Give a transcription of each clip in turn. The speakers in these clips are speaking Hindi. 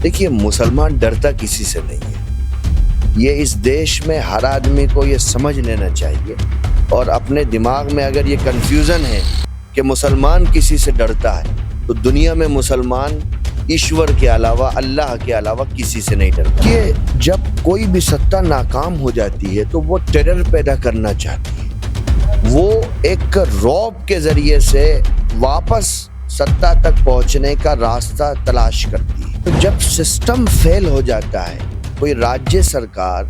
देखिए, मुसलमान डरता किसी से नहीं है। ये इस देश में हर आदमी को ये समझ लेना चाहिए और अपने दिमाग में अगर ये कन्फ्यूज़न है कि मुसलमान किसी से डरता है, तो दुनिया में मुसलमान ईश्वर के अलावा, अल्लाह के अलावा किसी से नहीं डरता। ये जब कोई भी सत्ता नाकाम हो जाती है तो वो टेरर पैदा करना चाहती है। वो एक रौब के ज़रिए से वापस सत्ता तक पहुंचने का रास्ता तलाश करती है। तो जब सिस्टम फेल हो जाता है, कोई राज्य सरकार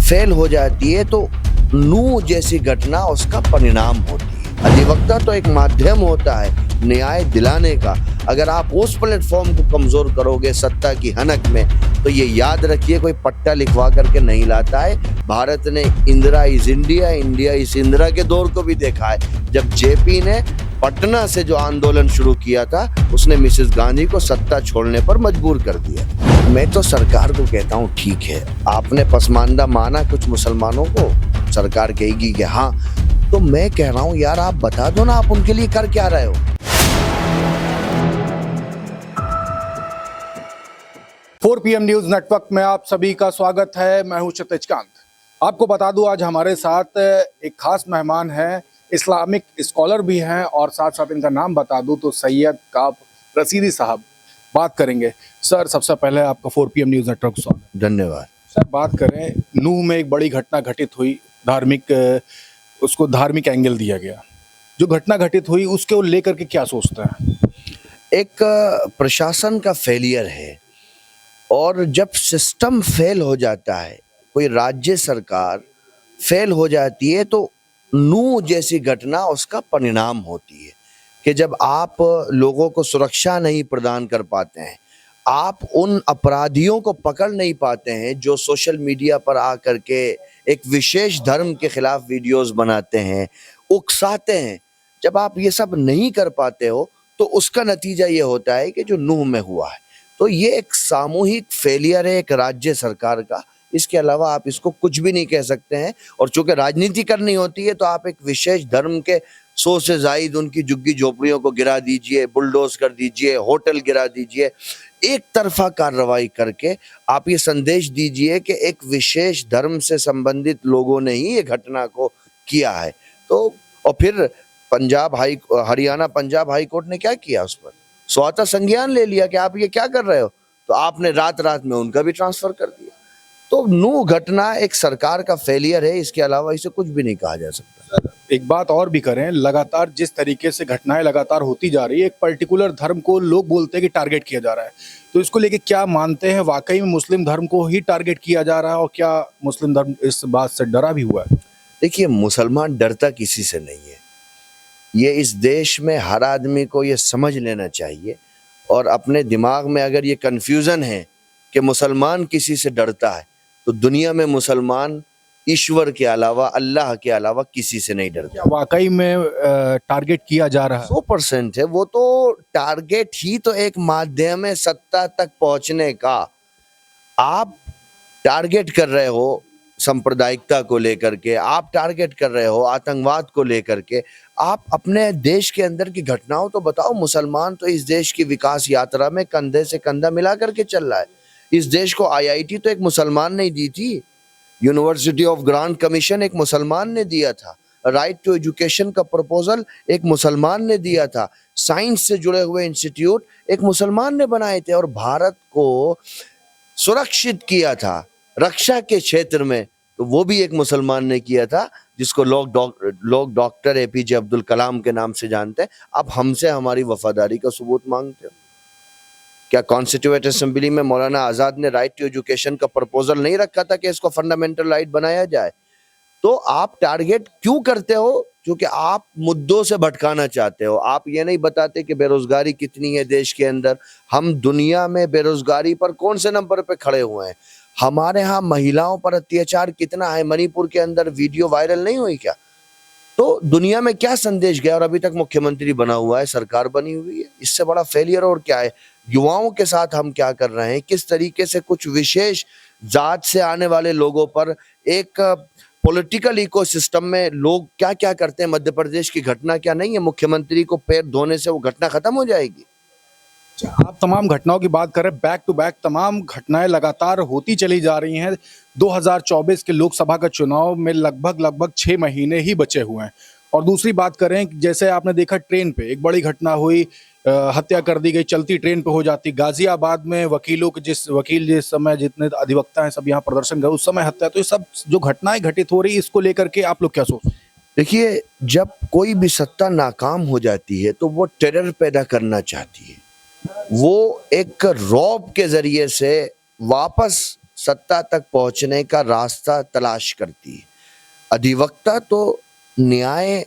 फेल हो जाती है, तो नूह जैसी घटना उसका परिणाम होती है। अधिवक्ता तो एक माध्यम होता है न्याय दिलाने का। अगर आप उस प्लेटफॉर्म को कमजोर करोगे सत्ता की हनक में, तो ये याद रखिए, कोई पट्टा लिखवा करके नहीं लाता है। भारत ने Indira is India, India is Indira के दौर को भी देखा है। जब जेपी ने पटना से जो आंदोलन शुरू किया था, उसने मिसेस गांधी को सत्ता छोड़ने पर मजबूर कर दिया। मैं तो सरकार को कहता हूँ, ठीक है, आपने पसमानदा माना कुछ मुसलमानों को, सरकार कहेगी कि हाँ, तो मैं कह रहा हूँ यार, आप बता दो ना, आप उनके लिए कर क्या रहे हो। फोर पीएम न्यूज नेटवर्क में आप सभी का स्वागत है। मैं हूं क्षितिज कांत। आपको बता दूं, आज हमारे साथ एक खास मेहमान है, इस्लामिक स्कॉलर भी हैं और साथ साथ इनका नाम बता दूं तो सैयद काब रशीदी साहब बात करेंगे। सर, सबसे पहले आपका 4 PM न्यूज नेटवर्क को स्वागत। धन्यवाद। सर, बात करें, नूह में एक बड़ी घटना घटित हुई, उसको धार्मिक एंगल दिया गया। जो घटना घटित हुई उसको लेकर के क्या सोचते हैं? एक प्रशासन का फेलियर है, और जब सिस्टम फेल हो जाता है, कोई राज्य सरकार फेल हो जाती है, तो नूह जैसी घटना उसका परिणाम होती है कि जब आप लोगों को सुरक्षा नहीं प्रदान कर पाते हैं, आप उन अपराधियों को पकड़ नहीं पाते हैं जो सोशल मीडिया पर आकर के एक विशेष धर्म के खिलाफ वीडियोस बनाते हैं, उकसाते हैं, जब आप ये सब नहीं कर पाते हो, तो उसका नतीजा ये होता है कि जो नूह में हुआ है। तो ये एक सामूहिक फेलियर है एक राज्य सरकार का। इसके अलावा आप इसको कुछ भी नहीं कह सकते हैं। और चूंकि राजनीति करनी होती है, तो आप एक विशेष धर्म के 100 से जायद उनकी झुग्गी झोपड़ियों को गिरा दीजिए, बुलडोज कर दीजिए, होटल गिरा दीजिए। एक तरफा कार्रवाई करके आप ये संदेश दीजिए कि एक विशेष धर्म से संबंधित लोगों ने ही ये घटना को किया है। तो और फिर हरियाणा पंजाब हाई कोर्ट ने क्या किया, उस पर स्वतः संज्ञान ले लिया कि आप ये क्या कर रहे हो, तो आपने रात रात में उनका भी ट्रांसफर कर दिया। तो नूह घटना एक सरकार का फेलियर है, इसके अलावा इसे कुछ भी नहीं कहा जा सकता। एक बात और भी करें, लगातार जिस तरीके से घटनाएं लगातार होती जा रही है, एक पर्टिकुलर धर्म को लोग बोलते हैं कि टारगेट किया जा रहा है, तो इसको लेके क्या मानते हैं? वाकई में मुस्लिम धर्म को ही टारगेट किया जा रहा है, और क्या मुस्लिम धर्म इस बात से डरा भी हुआ है? देखिए, मुसलमान डरता किसी से नहीं है। ये इस देश में हर आदमी को ये समझ लेना चाहिए, और अपने दिमाग में अगर ये कन्फ्यूज़न है कि मुसलमान किसी से डरता है, तो दुनिया में मुसलमान ईश्वर के अलावा, अल्लाह के अलावा किसी से नहीं डरता। क्या वाकई में टारगेट किया जा रहा है? 100% है। वो तो टारगेट ही तो एक माध्यम है सत्ता तक पहुंचने का। आप टारगेट कर रहे हो सांप्रदायिकता को लेकर के, आप टारगेट कर रहे हो आतंकवाद को लेकर के। आप अपने देश के अंदर की घटनाओं तो बताओ। मुसलमान तो इस देश की विकास यात्रा में कंधे से कंधा मिला करके चल रहा है। इस देश को IIT तो एक मुसलमान ने दी थी, यूनिवर्सिटी ऑफ ग्रांट कमीशन एक मुसलमान ने दिया था, राइट टू एजुकेशन का प्रपोजल एक मुसलमान ने दिया था, साइंस से जुड़े हुए इंस्टीट्यूट एक मुसलमान ने बनाए थे, और भारत को सुरक्षित किया था रक्षा के क्षेत्र में, तो वो भी एक मुसलमान ने किया था, जिसको लोग डॉक्टर APJ अब्दुल कलाम के नाम से जानते हैं। अब हमसे हमारी वफादारी का सबूत मांगते हो। क्या कॉन्स्टिट्यूएंट असेंबली में मौलाना आजाद ने राइट टू एजुकेशन का प्रपोजल नहीं रखा था कि इसको फंडामेंटल राइट बनाया जाए? तो आप टारगेट क्यों करते हो? क्योंकि आप मुद्दों से भटकाना चाहते हो। आप ये नहीं बताते कि बेरोजगारी कितनी है देश के अंदर। हम दुनिया में बेरोजगारी पर कौन से नंबर पे खड़े हुए हैं? हमारे यहाँ महिलाओं पर अत्याचार कितना है? मणिपुर के अंदर वीडियो वायरल नहीं हुई क्या? तो दुनिया में क्या संदेश गया? और अभी तक मुख्यमंत्री बना हुआ है, सरकार बनी हुई है। इससे बड़ा फेलियर और क्या है? युवाओं के साथ हम क्या कर रहे हैं? किस तरीके से कुछ विशेष जात से आने वाले लोगों पर एक पॉलिटिकल इकोसिस्टम में लोग क्या क्या करते हैं? मध्य प्रदेश की घटना क्या नहीं है? मुख्यमंत्री को पैर धोने से वो घटना खत्म हो जाएगी? आप तमाम घटनाओं की बात करें, बैक टू बैक तमाम घटनाएं लगातार होती चली जा रही हैं। 2024 के लोकसभा का चुनाव में लगभग 6 महीने ही बचे हुए हैं। और दूसरी बात करें, जैसे आपने देखा ट्रेन पे एक बड़ी घटना हुई, हत्या कर दी गई, चलती ट्रेन पे हो जाती। गाजियाबाद में वकीलों के जिस समय जितने अधिवक्ता हैं सब यहाँ प्रदर्शन गए, उस समय हत्या। तो ये सब जो घटनाएं घटित हो रही, इसको लेकर के आप लोग क्या सोचते हैं? देखिए, जब कोई भी सत्ता नाकाम हो जाती है तो वो टेरर पैदा करना चाहती है। वो एक रौब के जरिए से वापस सत्ता तक पहुंचने का रास्ता तलाश करती है। अधिवक्ता तो न्याय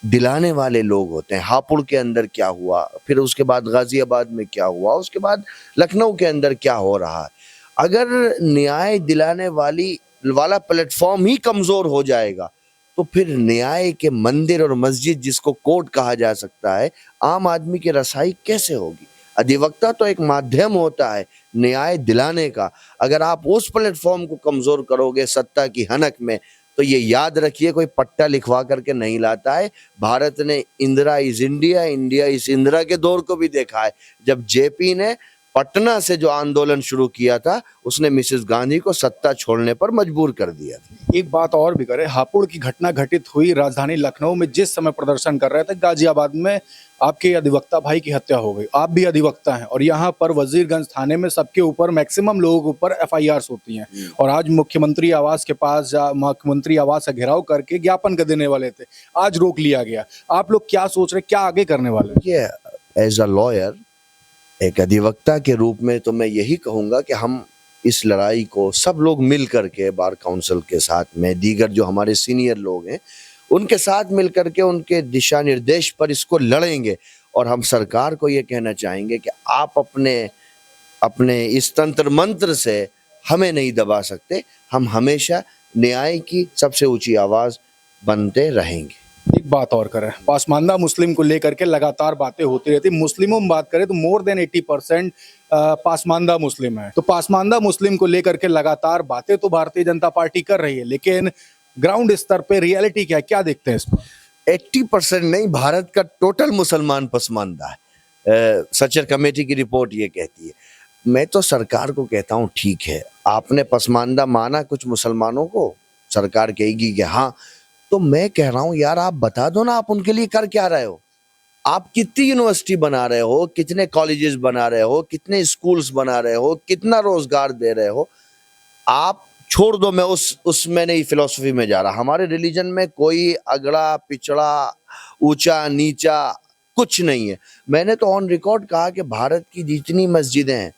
दिलाने वाले लोग होते हैं। हापुड़ के अंदर क्या हुआ, फिर उसके बाद गाजियाबाद में क्या हुआ, उसके बाद लखनऊ के अंदर क्या हो रहा है। अगर न्याय दिलाने वाला प्लेटफॉर्म ही कमजोर हो जाएगा तो फिर न्याय के मंदिर और मस्जिद, जिसको कोर्ट कहा जा सकता है, आम आदमी की रसाई कैसे होगी। अधिवक्ता तो एक माध्यम होता है न्याय दिलाने का। अगर आप उस प्लेटफॉर्म को कमजोर करोगे सत्ता की हनक में, तो ये याद रखिए, कोई पट्टा लिखवा करके नहीं लाता है। भारत ने Indira is India, India is Indira के दौर को भी देखा है। जब जेपी ने पटना से जो आंदोलन शुरू किया था, उसने मिसेस गांधी को सत्ता छोड़ने पर मजबूर कर दिया था। एक बात और भी करें, हापुड़ की घटना घटित हुई राजधानी लखनऊ में, जिस समय प्रदर्शन कर रहे थे। गाजियाबाद में आपके अधिवक्ता भाई की हत्या हो गई। आप भी अधिवक्ता हैं और यहाँ पर वजीरगंज थाने में सबके ऊपर, मैक्सिमम लोगों के ऊपर एफआईआर्स होती हैं। और आज मुख्यमंत्री आवास के पास मुख्यमंत्री आवास का घेराव करके ज्ञापन कर देने वाले थे, आज रोक लिया गया। आप लोग क्या सोच रहे, क्या आगे करने वाले? ये एज अ लॉयर, एक अधिवक्ता के रूप में तो मैं यही कहूंगा कि हम इस लड़ाई को सब लोग मिल करके, बार काउंसिल के साथ में, दीगर जो हमारे सीनियर लोग हैं उनके साथ मिल करके, उनके दिशा निर्देश पर इसको लड़ेंगे। और हम सरकार को ये कहना चाहेंगे कि आप अपने इस तंत्र मंत्र से हमें नहीं दबा सकते। हम हमेशा न्याय की सबसे ऊंची आवाज बनते रहेंगे। एक बात और करें, पासमानदा मुस्लिम को लेकर के लगातार बातें होती रहती। मुस्लिमों में बात करें तो मोर देन 80% पासमानदा मुस्लिम है। तो पासमानदा मुस्लिम को लेकर के लगातार बातें तो भारतीय जनता पार्टी कर रही है, लेकिन ग्राउंड स्तर पे रियलिटी क्या है, क्या देखते हैं इसमें? 80% नहीं, भारत का टोटल मुसलमान पसमानदा है। सचर कमेटी की रिपोर्ट ये कहती है। मैं तो सरकार को कहता हूँ, ठीक है, आपने पसमानदा माना कुछ मुसलमानों को, सरकार कहेगी कि हाँ, तो मैं कह रहा हूँ यार, आप बता दो ना, आप उनके लिए कर क्या रहे हो। आप कितनी यूनिवर्सिटी बना रहे हो, कितने कॉलेजेस बना रहे हो, कितने स्कूल्स बना रहे हो, कितना रोजगार दे रहे हो। आप छोड़ दो, मैं उसमें नहीं, फिलॉसफी में जा रहा। हमारे रिलीजन में कोई अगड़ा पिछड़ा, ऊंचा नीचा कुछ नहीं है। मैंने तो ऑन रिकॉर्ड कहा कि भारत की जितनी मस्जिदें हैं,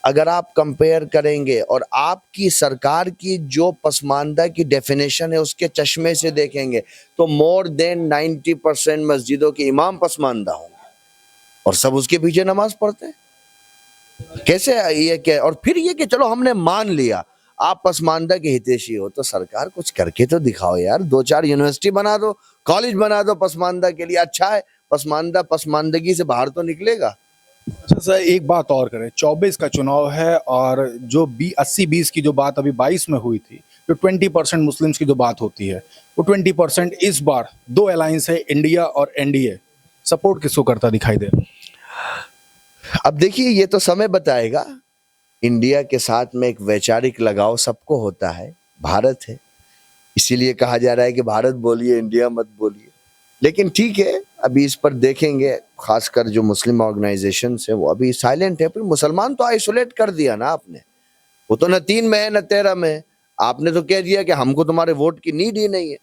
अगर आप कंपेयर करेंगे और आपकी सरकार की जो पसमानदा की डेफिनेशन है उसके चश्मे से देखेंगे, तो मोर देन 90% मस्जिदों के इमाम पसमानदा होंगे और सब उसके पीछे नमाज पढ़ते हैं। कैसे ये क्या? और फिर ये कि चलो हमने मान लिया आप पसमानदा के हितैषी हो, तो सरकार कुछ करके तो दिखाओ यार। 2-4 यूनिवर्सिटी बना दो, कॉलेज बना दो पसमानदा के लिए। अच्छा है, पसमानदगी से बाहर तो निकलेगा। अच्छा सर, एक बात और करें, 24 का चुनाव है और जो 80-20 की जो बात अभी 22 में हुई थी, जो 20% मुस्लिम्स की जो बात होती है, वो 20% इस बार दो अलायंस है, इंडिया और एनडीए। सपोर्ट किसको करता दिखाई दे? अब देखिए, ये तो समय बताएगा। इंडिया के साथ में एक वैचारिक लगाव सबको होता है, भारत है, इसीलिए कहा जा रहा है कि भारत बोलिए, इंडिया मत बोलिए। लेकिन ठीक है, अभी इस पर देखेंगे। खासकर जो मुस्लिम ऑर्गेनाइजेशन है वो अभी साइलेंट है। फिर मुसलमान तो आइसोलेट कर दिया ना आपने, वो तो न 3 में है न 13 में है। आपने तो कह दिया कि हमको तुम्हारे वोट की नीड ही नहीं है।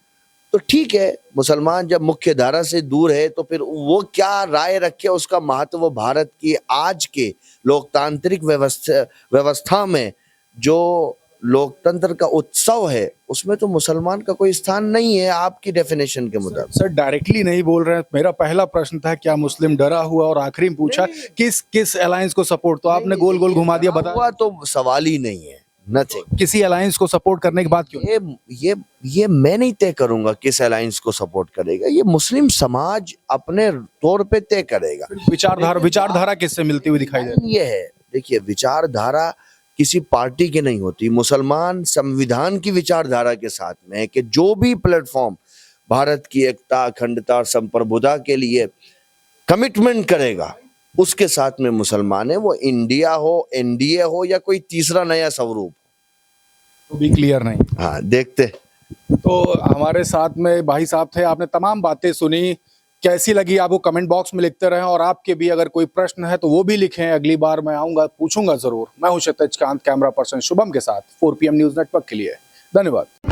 तो ठीक है, मुसलमान जब मुख्य धारा से दूर है तो फिर वो क्या राय रखे, उसका महत्व वो भारत की आज के लोकतांत्रिक व्यवस्था में जो लोकतंत्र का उत्सव है, उसमें तो मुसलमान का कोई स्थान नहीं है आपकी डेफिनेशन के मुताबिक। सर डायरेक्टली नहीं बोल रहे हैं। मेरा पहला प्रश्न था क्या मुस्लिम डरा हुआ, और आखिरी में पूछा किस अलायंस को सपोर्ट, तो आपने गोल गोल घुमा दिया। बता हुआ तो सवाल ही नहीं है, नथिंग। किसी अलायंस को सपोर्ट करने के बाद क्यों? ये मैं नहीं तय करूंगा किस अलायंस को सपोर्ट करेगा, ये मुस्लिम समाज अपने तौर पे तय करेगा। विचारधारा किससे मिलती हुई दिखाई दे रही है? ये है, देखिए, विचारधारा किसी पार्टी की नहीं होती। मुसलमान संविधान की विचारधारा के साथ में है कि जो भी प्लेटफॉर्म भारत की एकता, अखंडता और संप्रभुता के लिए कमिटमेंट करेगा, उसके साथ में मुसलमान है, वो इंडिया हो, एनडीए हो या कोई तीसरा नया स्वरूप। तो भी क्लियर नहीं। हाँ, देखते। तो हमारे साथ में भाई साहब थे, आपने तमाम बातें सुनी, कैसी लगी आपको कमेंट बॉक्स में लिखते रहें, और आपके भी अगर कोई प्रश्न है तो वो भी लिखें, अगली बार मैं आऊंगा पूछूंगा जरूर। मैं हूं क्षितिज कांत, कैमरा पर्सन शुभम के साथ 4 PM न्यूज नेटवर्क के लिए। धन्यवाद।